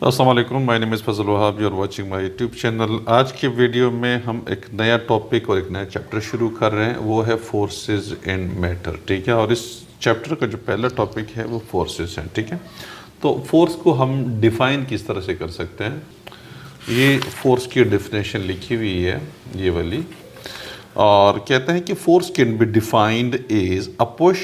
अस्सलाम वालेकुम, my name is Fazal Wahab, you are watching my YouTube channel. आज के वीडियो में हम एक नया टॉपिक और एक नया चैप्टर शुरू कर रहे हैं, वो है फोर्सेस इन मैटर। ठीक है, और इस चैप्टर का जो पहला टॉपिक है वो फोर्सेस हैं। ठीक है, तो फोर्स को हम डिफ़ाइन किस तरह से कर सकते हैं, ये फोर्स की डेफिनेशन लिखी हुई है ये वाली, और कहते हैं कि force can be defined as a push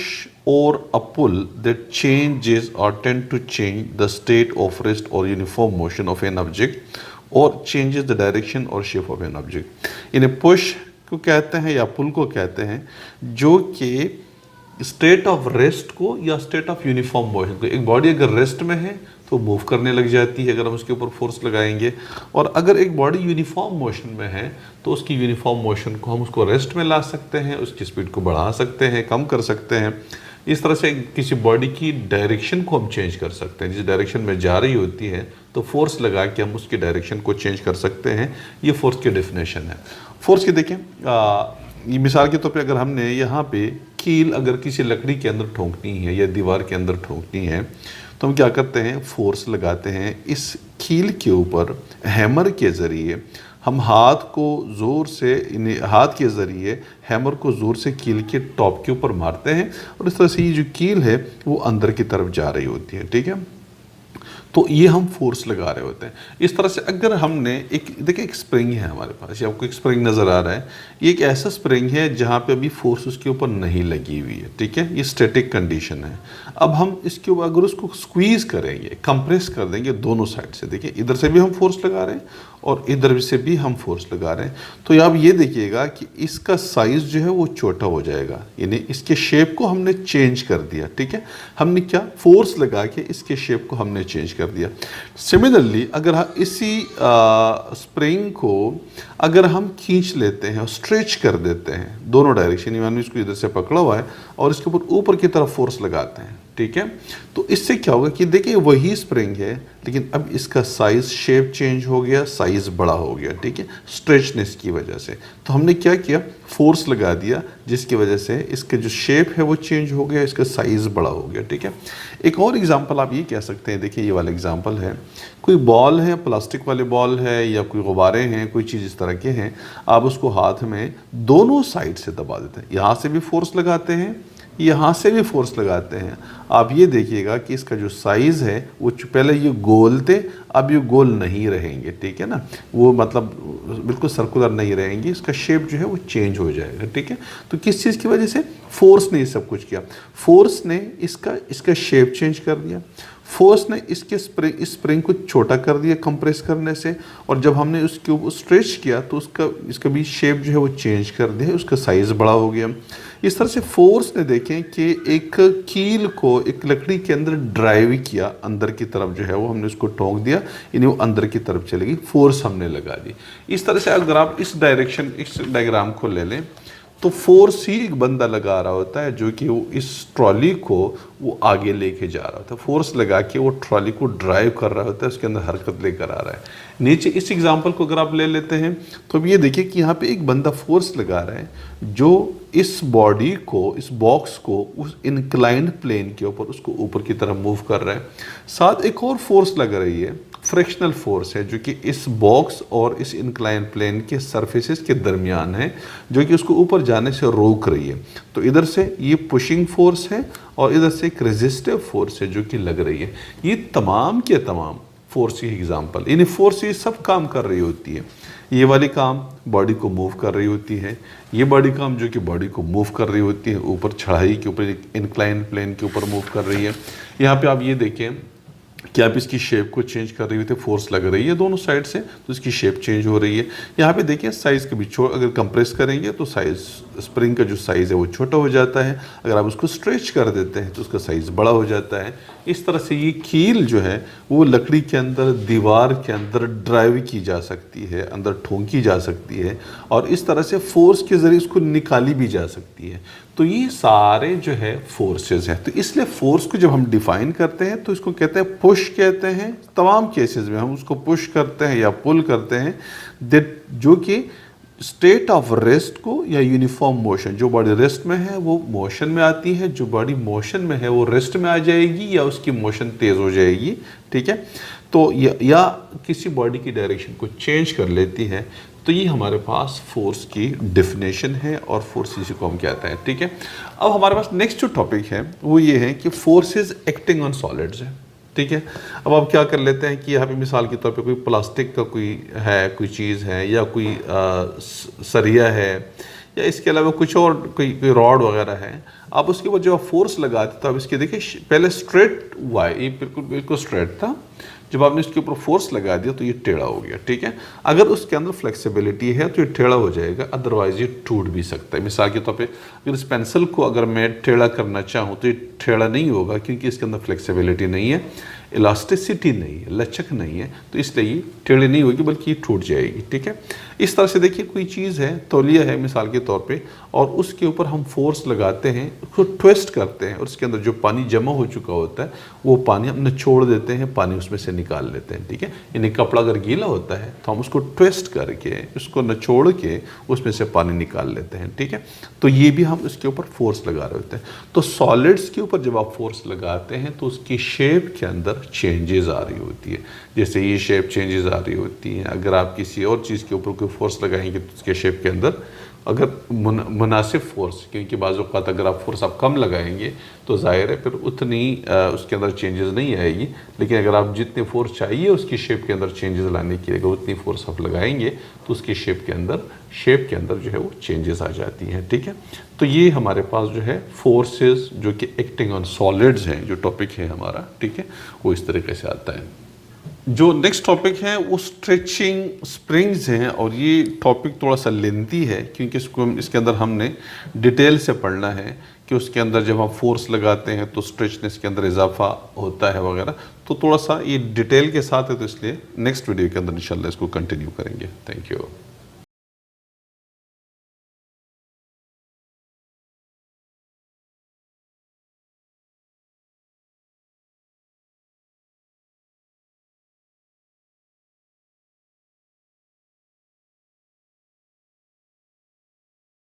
or a pull that changes or tend to change the state of rest or uniform motion of an object or changes the direction or shape of an object। इन्हें push को कहते हैं या पुल को कहते हैं, जो कि स्टेट ऑफ रेस्ट को या स्टेट ऑफ यूनिफॉर्म मोशन को, एक बॉडी अगर रेस्ट में है तो मूव करने लग जाती है अगर हम उसके ऊपर फोर्स लगाएंगे, और अगर एक बॉडी यूनिफॉर्म मोशन में है तो उसकी यूनिफॉर्म मोशन को हम उसको रेस्ट में ला सकते हैं, उसकी स्पीड को बढ़ा सकते हैं, कम कर सकते हैं। इस तरह से किसी बॉडी की डायरेक्शन को हम चेंज कर सकते हैं, जिस डायरेक्शन में जा रही होती है तो फोर्स लगा के हम उसकी डायरेक्शन को चेंज कर सकते हैं। ये फोर्स की डेफिनेशन है। फोर्स की देखें, ये मिसाल के तौर पे अगर हमने यहाँ पे कील अगर किसी लकड़ी के अंदर ठोंकनी है या दीवार के अंदर ठोंकनी है तो हम क्या करते हैं, फोर्स लगाते हैं। इस कील के ऊपर हैमर के ज़रिए हम हाथ के ज़रिए हैमर को ज़ोर से कील के टॉप के ऊपर मारते हैं, और इस तरह से ये जो कील है वो अंदर की तरफ जा रही होती है। ठीक है, तो ये हम फोर्स लगा रहे होते हैं। इस तरह से अगर हमने एक स्प्रिंग है हमारे पास, ये आपको एक स्प्रिंग नज़र आ रहा है, ये एक ऐसा स्प्रिंग है जहाँ पे अभी फोर्स उसके ऊपर नहीं लगी हुई है। ठीक है, ये स्टैटिक कंडीशन है। अब हम इसके ऊपर अगर उसको स्क्वीज़ करेंगे, कंप्रेस कर देंगे दोनों साइड से, देखिए इधर से भी हम फोर्स लगा रहे हैं और इधर से भी हम फोर्स लगा रहे हैं, तो आप ये देखिएगा कि इसका साइज़ जो है वो छोटा हो जाएगा, यानी इसके शेप को हमने चेंज कर दिया। ठीक है, हमने क्या फोर्स लगा के इसके शेप को हमने चेंज कर दिया। सिमिलरली अगर इसी स्प्रिंग को अगर हम खींच लेते हैं और स्ट्रेच कर देते हैं दोनों डायरेक्शन, यानी इसको इधर से पकड़ा हुआ है और इसके ऊपर की तरफ फोर्स लगाते हैं, ठीक है, तो इससे क्या होगा कि देखिए वही स्प्रिंग है लेकिन अब इसका साइज शेप चेंज हो गया, साइज बड़ा हो गया। ठीक है, स्ट्रेचनेस की वजह से। तो हमने क्या किया, फोर्स लगा दिया जिसकी वजह से इसका जो शेप है वो चेंज हो गया, इसका साइज बड़ा हो गया। ठीक है, एक और एग्जांपल आप ये कह सकते हैं, देखिए ये वाला एग्जांपल है, कोई बॉल है, प्लास्टिक वाले बॉल है या कोई गुब्बारे हैं, कोई चीज़ इस तरह के हैं, आप उसको हाथ में दोनों साइड से दबा देते हैं, यहाँ से भी फोर्स लगाते हैं, यहाँ से भी फोर्स लगाते हैं। आप ये देखिएगा कि इसका जो साइज़ है वो पहले ये गोल थे, अब ये गोल नहीं रहेंगे। ठीक है ना, वो मतलब बिल्कुल सर्कुलर नहीं रहेंगे, इसका शेप जो है वो चेंज हो जाएगा। ठीक है, तो किस चीज़ की वजह से, फोर्स ने ये सब कुछ किया, फोर्स ने इसका शेप चेंज कर दिया, फोर्स ने इस स्प्रिंग को छोटा कर दिया कंप्रेस करने से, और जब हमने उसके ऊपर स्ट्रेच किया तो इसका भी शेप जो है वो चेंज कर दिया, उसका साइज़ बड़ा हो गया। इस तरह से फोर्स ने देखें कि एक कील को एक लकड़ी के अंदर ड्राइव किया, अंदर की तरफ जो है वो हमने उसको ठोंक दिया, यानी वो अंदर की तरफ चलेगी, फोर्स हमने लगा दी। इस तरह से अगर आप इस डायग्राम को ले लें तो फोर्स ही एक बंदा लगा रहा होता है जो कि वो इस ट्रॉली को वो आगे लेके जा रहा होता है, फोर्स लगा के वो ट्रॉली को ड्राइव कर रहा होता है, उसके अंदर हरकत लेकर आ रहा है। नीचे इस एग्जांपल को अगर आप ले लेते हैं तो अब ये देखिए कि यहाँ पे एक बंदा फोर्स लगा रहा है जो इस बॉडी को, इस बॉक्स को उस इंक्लाइंड प्लेन के ऊपर उसको ऊपर की तरफ मूव कर रहा है। साथ एक और फोर्स लग रही है, फ्रिक्शनल फोर्स है, जो कि इस बॉक्स और इस इंक्लाइन प्लेन के सरफेसेस के दरमियान है, जो कि उसको ऊपर जाने से रोक रही है। तो इधर से ये पुशिंग फोर्स है और इधर से एक रेजिस्टिव फोर्स है जो कि लग रही है। ये तमाम के तमाम फोर्स की एग्जांपल, यानी फोर्स ये सब काम कर रही होती है। ये वाली काम बॉडी को मूव कर रही होती है, ये बॉडी काम जो कि बॉडी को मूव कर रही होती है, ऊपर चढ़ाई के ऊपर इंक्लाइन प्लेन के ऊपर मूव कर रही है। यहाँ पे आप ये देखें कि आप इसकी शेप को चेंज कर रही होती है, फोर्स लग रही है दोनों साइड से तो इसकी शेप चेंज हो रही है। यहाँ पे देखिए साइज़ के भी अगर कंप्रेस करेंगे तो साइज़, स्प्रिंग का जो साइज़ है वो छोटा हो जाता है, अगर आप उसको स्ट्रेच कर देते हैं तो उसका साइज़ बड़ा हो जाता है। इस तरह से ये कील जो है वो लकड़ी के अंदर, दीवार के अंदर ड्राइव की जा सकती है, अंदर ठोंकी जा सकती है, और इस तरह से फोर्स के ज़रिए इसको निकाली भी जा सकती है। तो ये सारे जो है फोर्सेस हैं। तो इसलिए फोर्स को जब हम डिफाइन करते हैं तो इसको कहते हैं पुश कहते हैं। तमाम केसेस में हम उसको पुश करते हैं या पुल करते हैं, दैट जो कि स्टेट ऑफ रेस्ट को या यूनिफॉर्म मोशन, जो बॉडी रेस्ट में है वो मोशन में आती है, जो बॉडी मोशन में है वो रेस्ट में आ जाएगी या उसकी मोशन तेज हो जाएगी, ठीक है। तो या किसी बॉडी की डायरेक्शन को चेंज कर लेती है। तो ये हमारे पास फोर्स की डेफिनेशन है और फोर्स इसी को हम कहते हैं, ठीक है। अब हमारे पास नेक्स्ट जो टॉपिक है वो ये है कि फोर्सेस एक्टिंग ऑन सॉलिड्स है, ठीक है। अब आप क्या कर लेते हैं कि यहाँ पे मिसाल के तौर पे कोई प्लास्टिक का कोई चीज़ है या कोई सरिया है या इसके अलावा कुछ और कोई रॉड वगैरह है, आप उसके ऊपर जब आप फोर्स लगाते तो आप इसके देखिए पहले स्ट्रेट हुआ है, ये बिल्कुल स्ट्रेट था, जब आपने इसके ऊपर फोर्स लगा दिया तो ये टेढ़ा हो गया, ठीक है। अगर उसके अंदर फ्लेक्सिबिलिटी है तो ये टेढ़ा हो जाएगा, अदरवाइज ये टूट भी सकता है। मिसाल के तौर पे अगर इस पेंसिल को अगर मैं टेढ़ा करना चाहूँ तो ये टेढ़ा नहीं होगा, क्योंकि इसके अंदर फ्लेक्सिबिलिटी नहीं है, इलास्टिसिटी नहीं है, लचक नहीं है, तो इसलिए ये टेढ़ी नहीं होगी बल्कि ये टूट जाएगी, ठीक है। इस तरह से देखिए कोई चीज़ है, तौलिया है मिसाल के तौर पे, और उसके ऊपर हम फोर्स लगाते हैं, उसको ट्विस्ट करते हैं और उसके अंदर जो पानी जमा हो चुका होता है वो पानी हम निचोड़ देते हैं, पानी उसमें से निकाल लेते हैं, ठीक है। यानी कपड़ा अगर गीला होता है तो हम उसको ट्विस्ट करके उसको निचोड़ के उसमें से पानी निकाल लेते हैं, ठीक है। तो ये भी हम उसके ऊपर फोर्स लगा रहे होते हैं। तो सॉलिड्स के ऊपर जब आप फोर्स लगाते हैं तो उसकी शेप के अंदर चेंजेस आ रही होती है, जैसे ये शेप चेंजेस आ रही होती हैं। अगर आप किसी और चीज़ के ऊपर कोई फोर्स लगाएंगे तो उसके शेप के अंदर अगर मुनासिब फोर्स, क्योंकि बाज़ औक़ात अगर आप फोर्स आप कम लगाएंगे तो ज़ाहिर है फिर उतनी उसके अंदर चेंजेस नहीं आएगी, लेकिन अगर आप जितनी फोर्स चाहिए उसकी शेप के अंदर चेंजेस लाने के लिए अगर उतनी फोर्स आप लगाएंगे तो उसकी शेप के अंदर जो है वो चेंजेस आ जाती हैं, ठीक है। तो ये हमारे पास जो है फोर्सेस जो कि एक्टिंग ऑन सॉलिड्स हैं, जो टॉपिक है हमारा, ठीक है, वो इस तरीके से आता है। जो नेक्स्ट टॉपिक है वो स्ट्रेचिंग स्प्रिंग्स हैं, और ये टॉपिक थोड़ा सा लेंथी है क्योंकि इसके अंदर हमने डिटेल से पढ़ना है कि उसके अंदर जब हम फोर्स लगाते हैं तो स्ट्रेचनेस के अंदर इजाफा होता है वगैरह। तो थोड़ा सा ये डिटेल के साथ है, तो इसलिए नेक्स्ट वीडियो के अंदर इंशाल्लाह इसको कंटिन्यू करेंगे। Thank you.